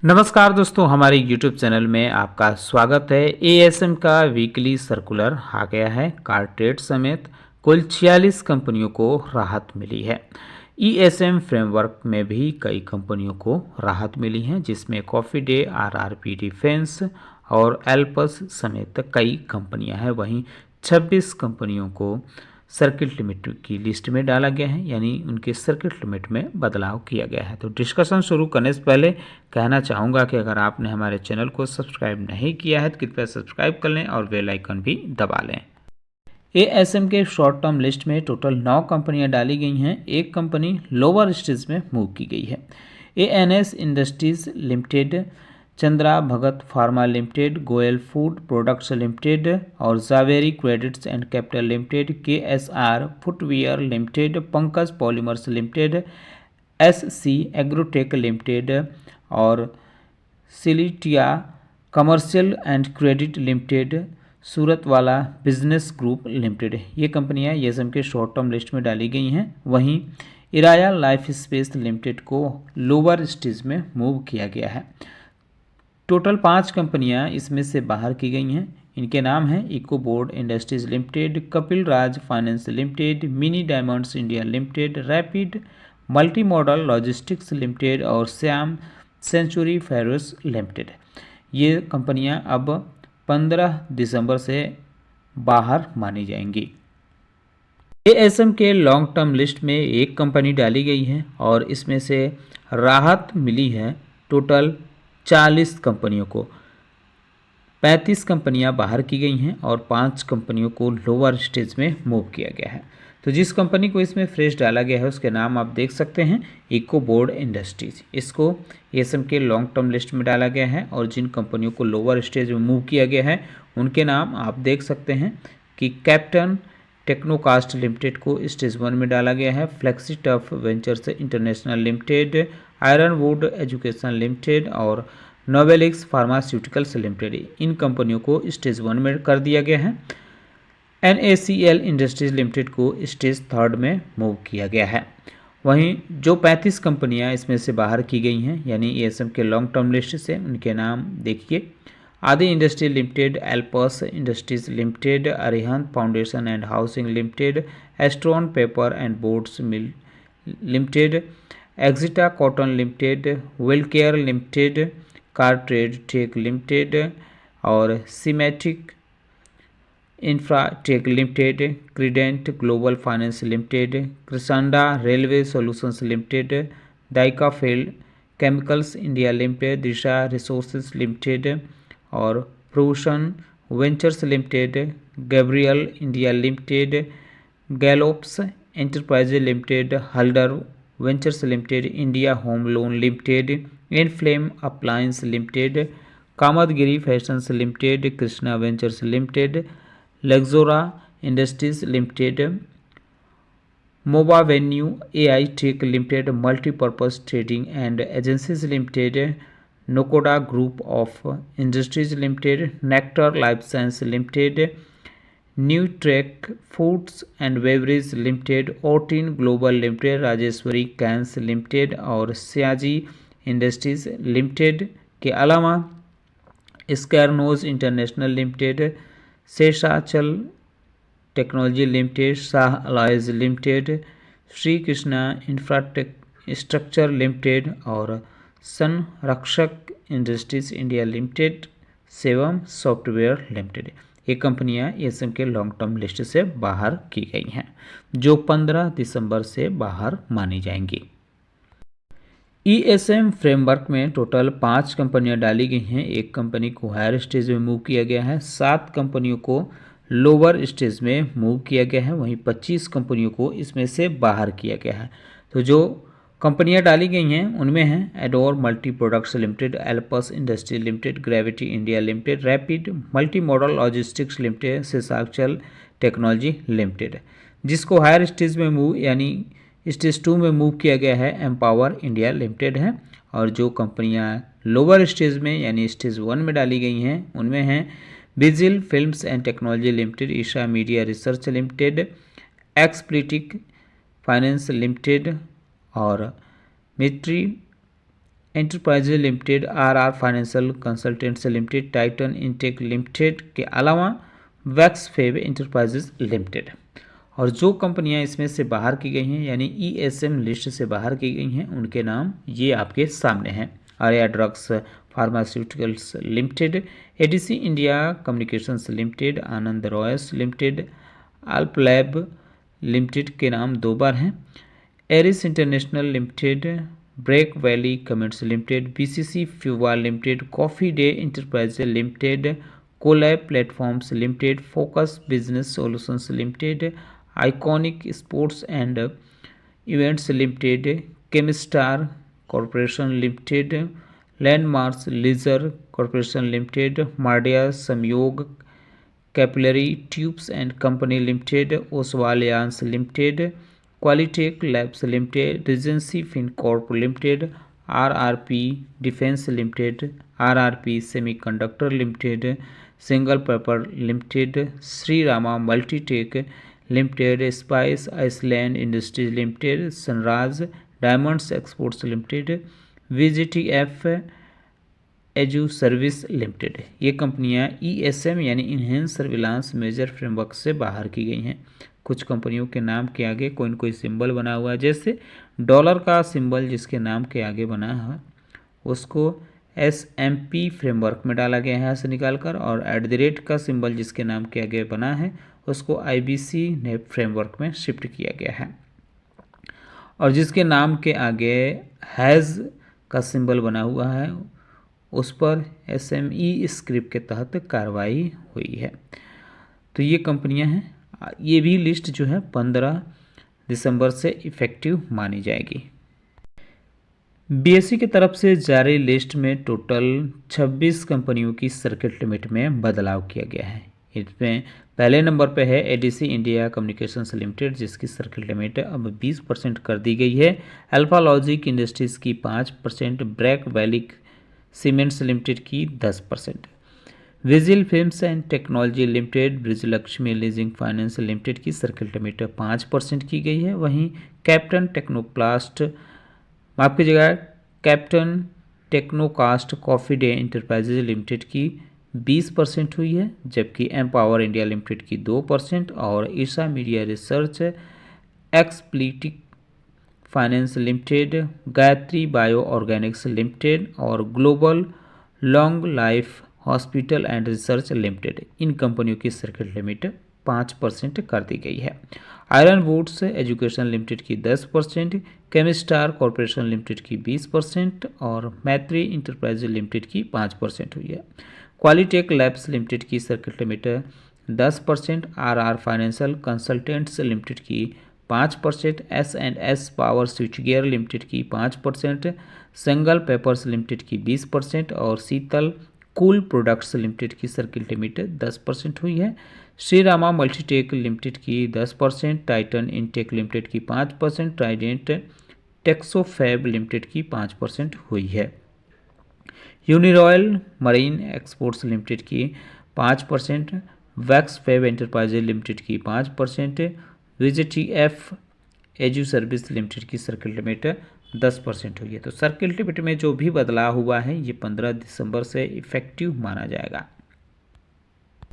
नमस्कार दोस्तों, हमारे YouTube चैनल में आपका स्वागत है। एएसएम का वीकली सर्कुलर आ गया है। कार्टेट समेत कुल 46 कंपनियों को राहत मिली है। ईएसएम फ्रेमवर्क में भी कई कंपनियों को राहत मिली है, जिसमें कॉफ़ी डे, आरआरपी डिफेंस और एल्पस समेत कई कंपनियां हैं। वहीं 26 कंपनियों को सर्किट लिमिट की लिस्ट में डाला गया है, यानी उनके सर्किट लिमिट में बदलाव किया गया है। तो डिस्कशन शुरू करने से पहले कहना चाहूँगा कि अगर आपने हमारे चैनल को सब्सक्राइब नहीं किया है तो कृपया सब्सक्राइब कर लें और बेल आइकन भी दबा लें। एएसएम के शॉर्ट टर्म लिस्ट में टोटल 9 कंपनियां डाली गई हैं। एक कंपनी लोअर स्टेज में मूव की गई है। ANS industries limited, Chandra Bhagat pharma limited, Goyal food products limited और Javeri credits and capital limited, KSR footwear limited, Pankaj polymers limited, SC agrotech limited और सिलिटिया commercial and credit limited, Surat वाला बिजनेस ग्रुप लिमिटेड, ये कंपनियां एएसएम के शॉर्ट टर्म लिस्ट में डाली गई हैं। वहीं इराया लाइफ स्पेस लिमिटेड को लोअर स्टेज में मूव किया गया है। टोटल 5 कंपनियां इसमें से बाहर की गई हैं। इनके नाम हैं eco board industries limited, Kapil Raj finance limited, mini diamonds India limited, rapid multi modal logistics limited और श्याम सेंचुरी फेरोस लिमिटेड। ये कंपनियां अब 15 दिसंबर से बाहर मानी जाएंगी। एएसएम के लॉन्ग टर्म लिस्ट में एक कंपनी डाली गई है और इसमें से राहत मिली है टोटल 40 कंपनियों को। 35 कंपनियां बाहर की गई हैं और 5 कंपनियों को लोअर स्टेज में मूव किया गया है। तो जिस कंपनी को इसमें फ्रेश डाला गया है उसके नाम आप देख सकते हैं, इको बोर्ड इंडस्ट्रीज। इसको एएसएम के लॉन्ग टर्म लिस्ट में डाला गया है और जिन कंपनियों को लोअर स्टेज में मूव किया गया है उनके नाम आप देख सकते हैं कि कैप्टन टेक्नोकास्ट लिमिटेड को स्टेज 1 में डाला गया है, flexi tough ventures international limited, iron would education limited और नोवेलिक्स फार्मास्यूटिकल्स लिमिटेड। इन कंपनियों को स्टेज 1 में कर दिया गया है। एनएसीएल इंडस्ट्रीज लिमिटेड को स्टेज 3 में मूव किया गया है। वहीं जो 35 कंपनियां इसमें से बाहर की गई हैं, यानी एएसएम के लॉन्ग टर्म लिस्ट से, उनके नाम देखिए। Adi industry limited, Alps industries limited, Arihant foundation and housing limited, Astron paper and boards mill limited, Axita cotton limited, welcare limited, car trade tech limited और सीमेटिक infratech limited, credent global finance limited, कृषांडा railway solutions limited, डाइकाफेल chemicals India limited, Disha resources limited और प्रोशन ventures limited, Gabriel India limited, Gallops enterprises limited, Haldar ventures limited, India home loan limited, Inflame appliance limited, Kamatgiri fashions limited, Krishna ventures limited, लेक्जोरा industries limited, Mobavenue AI tech limited, multipurpose trading and agencies limited, Nakoda group of industries limited, nectar life science limited, new trek foods and beverage limited, ओटिन global limited, Rajeshwari cans limited और Siyaji industries limited के अलावा स्कैरनोज international limited, Sheshachal technology limited, Shah alloys limited, Shri Krishna infrastructure limited और Sanrakshak industries India limited, सेवम software limited, ये कंपनियां ASM के लॉन्ग टर्म लिस्ट से बाहर की गई हैं, जो 15 दिसंबर से बाहर मानी जाएंगी। ईएसएम फ्रेमवर्क में टोटल 5 कंपनियां डाली गई हैं। एक कंपनी को हायर स्टेज में मूव किया गया है, 7 कंपनियों को लोअर स्टेज में मूव किया गया है, वहीं 25 कंपनियों को इसमें से बाहर किया गया है। तो जो कंपनियां डाली गई हैं उनमें हैं adore multi products limited, Alps industry limited, gravity India limited, rapid multi modal logistics limited, Sheshachal technology limited. जिसको हायर स्टेज में मूव यानी स्टेज 2 में मूव किया गया है एम्पावर इंडिया लिमिटेड है। और जो कंपनियां लोअर स्टेज में यानी स्टेज 1 में डाली गई हैं उनमें हैं vigil films and technology limited, Isha media research limited, एक्सप्लिटिक फाइनेंस लिमिटेड और मिट्री enterprises limited, R financial consultants limited, Titan intech limited के अलावा वैक्स फेब एंटरप्राइजेज लिमिटेड। और जो कंपनियां इसमें से बाहर की गई हैं यानी ईएसएम लिस्ट से बाहर की गई हैं उनके नाम ये आपके सामने हैं। Arya drugs pharmaceuticals limited, ADC India communications limited, Anand royce limited, अल्पलैब लिमिटेड के नाम 2 बार हैं। Eris international limited, break valley comments limited, BCC fuba limited, coffee day enterprise limited, colab platforms limited, focus business solutions limited, iconic sports and events limited, chemistar corporation limited, landmarks leisure corporation limited, Mardia Sanyog capillary tubes and company limited, ओसवालियांस limited, qualitek labs limited, regency fincorp limited, RRP defence limited, RRP semiconductor limited, single paper limited, Shri Rama multitech limited, spice island industries limited, Sunraj diamonds exports limited, VGTF edu service limited. ये कंपनियां ESM यानी enhance surveillance major framework से बाहर की गई हैं। कुछ कंपनियों के नाम के आगे कोई न कोई सिंबल बना हुआ है, जैसे डॉलर का सिंबल जिसके नाम के आगे बना है उसको एसएमपी फ्रेमवर्क में डाला गया है यहाँ से निकालकर, और @ का सिंबल जिसके नाम के आगे बना है उसको आईबीसी नेप फ्रेमवर्क में शिफ्ट किया गया है। और जिसके नाम के आगे हैज़ का सिंबल बना हुआ है उस पर एसएमई स्क्रिप्ट के तहत कार्रवाई हुई है। तो ये कंपनियां हैं। ये भी लिस्ट जो है 15 दिसंबर से इफ़ेक्टिव मानी जाएगी। बीएसई की तरफ से जारी लिस्ट में टोटल 26 कंपनियों की सर्किट लिमिट में बदलाव किया गया है। इसमें पहले नंबर पे है एडीसी इंडिया कम्युनिकेशंस लिमिटेड जिसकी सर्किट लिमिट अब 20% कर दी गई है। अल्फा लॉजिक इंडस्ट्रीज़ की 5%, ब्रेक वैली सीमेंट्स लिमिटेड की 10%, vigil films and technology limited, Brijlaxmi leasing finance limited की सर्किट लिमिट 5% की गई है। वहीं कैप्टन टेक्नोप्लास्ट माफ कीजिएगा captain technocast coffee day enterprises limited की 20% हुई है, जबकि एम्पावर इंडिया लिमिटेड की 2% और ईसा मीडिया रिसर्च एक्सप्लीटिक finance limited, Gayatri bio organics limited और global long life hospital and research limited, इन कंपनियों की सर्किट लिमिट 5% कर दी गई है। आयरन वुड्स एजुकेशन लिमिटेड की 10%, केमिस्टार कॉरपोरेशन लिमिटेड की 20% और मैत्री इंटरप्राइज लिमिटेड की 5% हुई है। क्वालिटेक लैब्स लिमिटेड की circuit limit 10%, RR financial consultants limited की 5%, एस&एस पावर स्विचगियर लिमिटेड की 5%, सिंगल पेपर्स लिमिटेड की 20% और शीतल कूल प्रोडक्ट्स लिमिटेड की सर्किट लिमिट 10% हुई है। श्री रामा मल्टीटेक लिमिटेड की 10%, टाइटन इंटेक लिमिटेड की 5%, ट्राइडेंट टेक्सोफैब लिमिटेड की 5% हुई है। यूनिरॉयल मरीन एक्सपोर्ट्स लिमिटेड की 5%, वैक्स फैब एंटरप्राइजेज लिमिटेड की 5%, वीजीटीएफ एजू सर्विस लिमिटेड की सर्किट लिमिट 10% हुई है। तो सर्किट लिमिट में जो भी बदलाव हुआ है ये 15 दिसंबर से इफेक्टिव माना जाएगा।